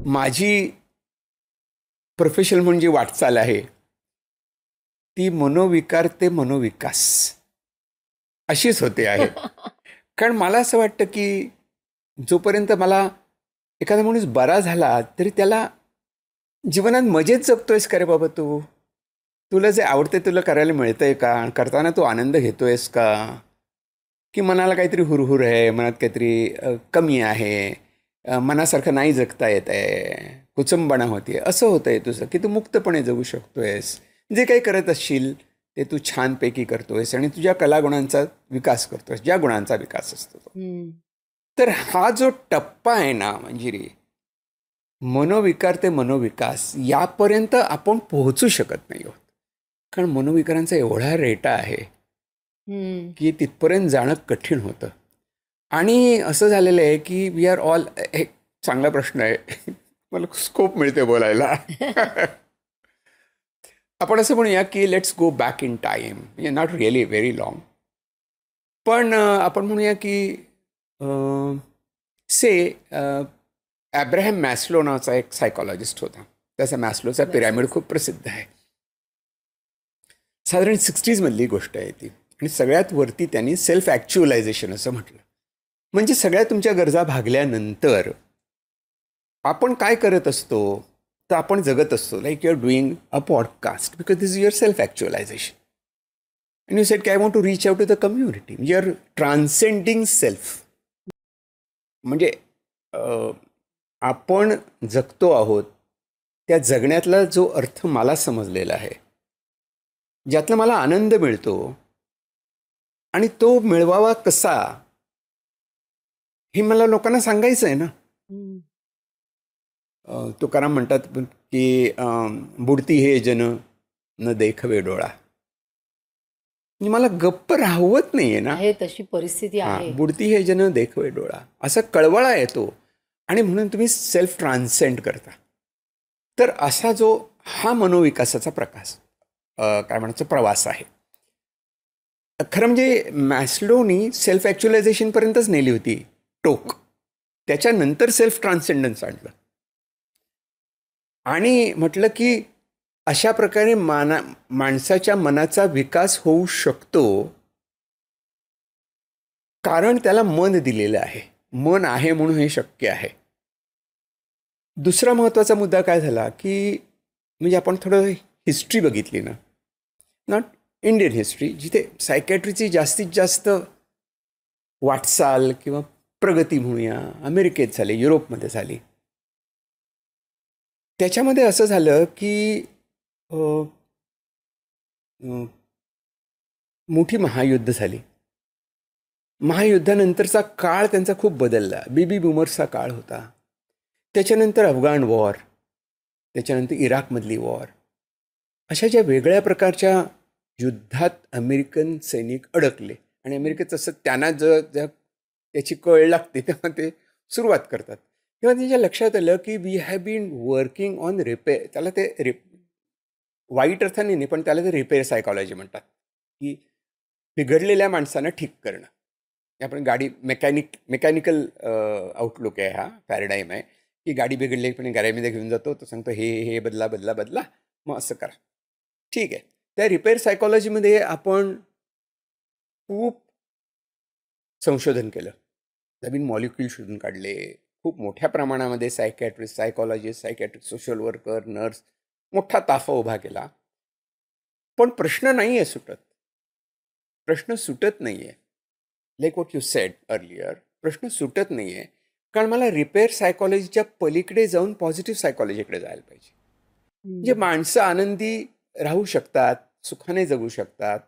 माझी प्रोफेशनल म्हणजे वाटचाल आहे ती मनोविकार ते मनोविकास अशीच होते आहे. कारण मला असं वाटतं की जोपर्यंत मला एखादा माणूस बरा झाला तरी त्याला जीवनात मजेत जगतोयस का रे बाबा तू? तुला जे आवडते तुला करायला मिळतंय का? करताना तू आनंद घेतोयस का? की मनाला काहीतरी हुरहुर आहे, मनात काहीतरी कमी आहे, मनासारखं नाही जगता येत आहे, कुचंबणा होते, असं होतं आहे तुझं की तू मुक्तपणे जगू शकतोयस. जे काही करत असशील ते तू छानपैकी करतोयस आणि तुझ्या कलागुणांचा विकास करतोयस, ज्या गुणांचा विकास असतो तो. तर हा जो टप्पा आहे ना मंजिरी, मनोविकार ते मनोविकास यापर्यंत आपण पोहोचू शकत नाही आहोत. कारण मनोविकारांचा एवढा रेटा आहे की तिथपर्यंत जाणं कठीण होतं. आणि असं झालेलं आहे की वी आर ऑल, एक चांगला प्रश्न आहे मला स्कोप मिळते बोलायला. आपण असं म्हणूया की let's go back in time, म्हणजे नॉट रिअली व्हेरी लॉंग, पण आपण म्हणूया की से ॲब्राहम मॅस्लो नावाचा एक सायकॉलॉजिस्ट होता. त्याचा मॅस्लोचा पिरॅमिड खूप प्रसिद्ध आहे. साधारण 60s मधली गोष्ट आहे ती. आणि सगळ्यात वरती त्यांनी सेल्फ ॲक्च्युअलायझेशन असं म्हटलं. म्हणजे सगळ्या तुमच्या गरजा भागल्यानंतर आपण काय करत असतो तर आपण जगत असतो. Like you are doing a podcast because this is your self actualization. And you said की I want to reach out to the community. You are transcending self. म्हणजे आपण जगतो आहोत त्या जगण्यातला जो अर्थ मला समजलेला आहे, ज्यातला मला आनंद मिळतो आणि तो मिळवावा कसा हे मला लोकांना सांगायचं आहे ना. तुकाराम म्हणतात की बुडती हे जन न देखवे डोळा. म्हणजे मला गप्प राहवत नाहीये ना, तशी परिस्थिती आहे. बुडती हे जन देखवे डोळा असा कळवळा येतो आणि म्हणून तुम्ही सेल्फ ट्रान्सेंड करता. तर असा जो हा मनोविकासाचा प्रकाश काय म्हणायचं प्रवास आहे. खरं म्हणजे मॅस्लोनी सेल्फ ॲक्च्युअलायझेशनपर्यंतच नेली होती टोक. त्याच्यानंतर सेल्फ ट्रान्सेंडन्स आणलं आणि म्हटलं की अशा प्रकारे माणसाच्या मनाचा विकास होऊ शकतो कारण त्याला मन दिलेलं आहे. मन आहे म्हणून हे शक्य आहे. दुसरा महत्त्वाचा मुद्दा काय झाला की म्हणजे आपण थोडं हिस्ट्री बघितली ना, नॉट इंडियन हिस्ट्री, जिथे सायकॅट्रीची जास्तीत जास्त वाटचाल किंवा प्रगती म्हणूया अमेरिकेत झाली, युरोपमध्ये झाली. त्याच्यामध्ये असं झालं की मोठी महायुद्ध झाली. महायुद्धानंतरचा काळ त्यांचा खूप बदलला. बेबी बूमर्सचा काळ होता. त्याच्यानंतर अफगाण वॉर, त्याच्यानंतर इराकमधली वॉर, अशा ज्या वेगळ्या प्रकारच्या युद्धात अमेरिकन सैनिक अडकले आणि अमेरिकेत असं त्यांना त्याची कळ लागते तेव्हा ते सुरुवात करतात. तेव्हा त्यांच्या लक्षात आलं की we have been working on repair. त्याला ते वाईट अर्थाने नाही, पण त्याला ते रिपेअर सायकॉलॉजी म्हणतात की बिघडलेल्या माणसांना ठीक करणं. आपण गाडी मेकॅनिकल आउटलुक आहे, हा पॅराडाईम आहे की गाडी बिघडली पण गॅरेजमध्ये घेऊन जातो, तो सांगतो हे बदला बदला बदला, मग असं करा, ठीक आहे. त्या रिपेअर सायकॉलॉजीमध्ये आपण खूप संशोधन केलं, नवीन मॉलिक्यूल शोधून काढले, खूप मोठ्या प्रमाणामध्ये psychiatrist, psychologist, psychiatrist, social worker, nurse, मोठा ताफा उभा केला. पण प्रश्न नाही आहे सुटत. प्रश्न सुटत नाही आहे. Like what you sed earlier, प्रश्न सुटत नाही आहे. कारण मला रिपेअर सायकॉलॉजीच्या पलीकडे जाऊन पॉझिटिव्ह सायकॉलॉजीकडे जायला पाहिजे. म्हणजे माणसं आनंदी राहू शकतात, सुखाने जगू शकतात,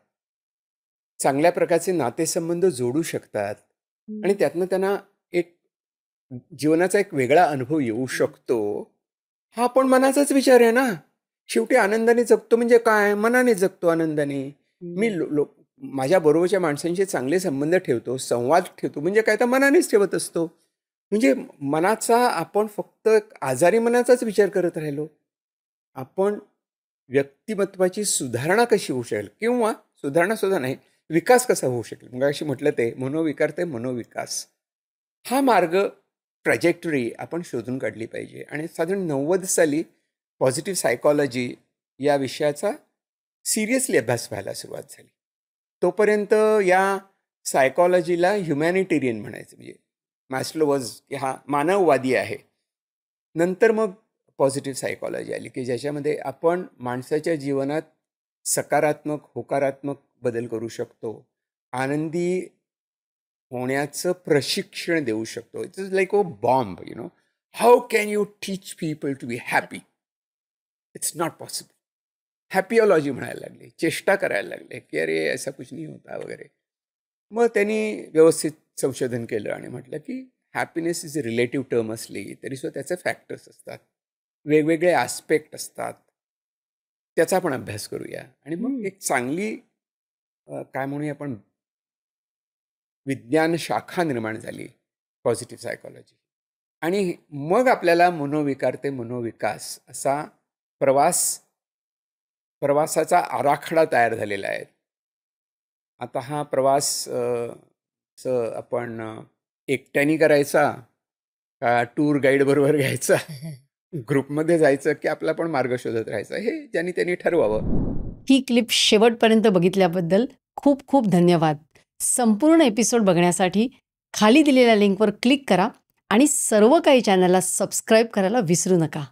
चांगल्या प्रकारचे नातेसंबंध जोडू शकतात आणि त्यातनं त्यांना एक जीवनाचा एक वेगळा अनुभव येऊ शकतो. हा पण मनाचाच विचार आहे ना. शेवटी आनंदाने जगतो म्हणजे काय? मनाने जगतो आनंदाने. मी माझ्या बरोबरच्या माणसांशी चांगले संबंध ठेवतो, संवाद ठेवतो, म्हणजे काय तर मनानेच ठेवत असतो. म्हणजे मनाचा आपण फक्त आजारी मनाचाच विचार करत राहिलो. आपण व्यक्तिमत्वाची सुधारणा कशी होऊ शकेल किंवा सुधारणा सुद्धा नाही, विकास कसा होऊ शकेल, मग अशी म्हटलं ते मनोविकार ते मनोविकास, हा मार्ग ट्रॅजेक्टरी आपण शोधून काढली पाहिजे. आणि साधारण 90 साली पॉझिटिव्ह सायकॉलॉजी या विषयाचा सिरियसली अभ्यास व्हायला सुरुवात झाली. तोपर्यंत या सायकॉलॉजीला ह्युमॅनिटेरियन म्हणायचं, म्हणजे मॅस्लो वॉज की हा मानववादी आहे. नंतर मग पॉझिटिव्ह सायकॉलॉजी आली की ज्याच्यामध्ये आपण माणसाच्या जीवनात सकारात्मक होकारात्मक बदल करू शकतो, आनंदी होण्याचं प्रशिक्षण देऊ शकतो. It is like a bomb, how can you teach people to be happy? It's not possible. Happiology म्हणायला लागले, चेष्टा करायला लागले की अरे ऐसा कुछ नहीं होता वगैरे. मग त्यांनी व्यवस्थित संशोधन केलं आणि म्हटलं की happiness is a relative term असली तरी सुद्धा त्याचे फॅक्टर्स असतात, वेगवेगळे आस्पेक्ट असतात, त्याचा पण अभ्यास करूया. आणि मग एक चांगली काय म्हणूया आपण विज्ञान शाखा निर्माण झाली पॉझिटिव्ह सायकॉलॉजी. आणि मग आपल्याला मनोविकार ते मनोविकास असा प्रवासाचा आराखडा तयार झालेला आहे. आता हा प्रवास आपण एकट्याने करायचा का टूर गाईड बरोबर घ्यायचा, ग्रुपमध्ये जायचं की आपला पण मार्ग शोधत राहायचा, हे ज्यांनी त्यांनी ठरवावं. ही क्लिप शेवटपर्यंत बघितल्याबद्दल खूप खूप धन्यवाद. संपूर्ण एपिसोड बघण्यासाठी खाली दिलेल्या लिंकवर क्लिक करा आणि सर्व काही चॅनलला सबस्क्राईब करायला विसरू नका.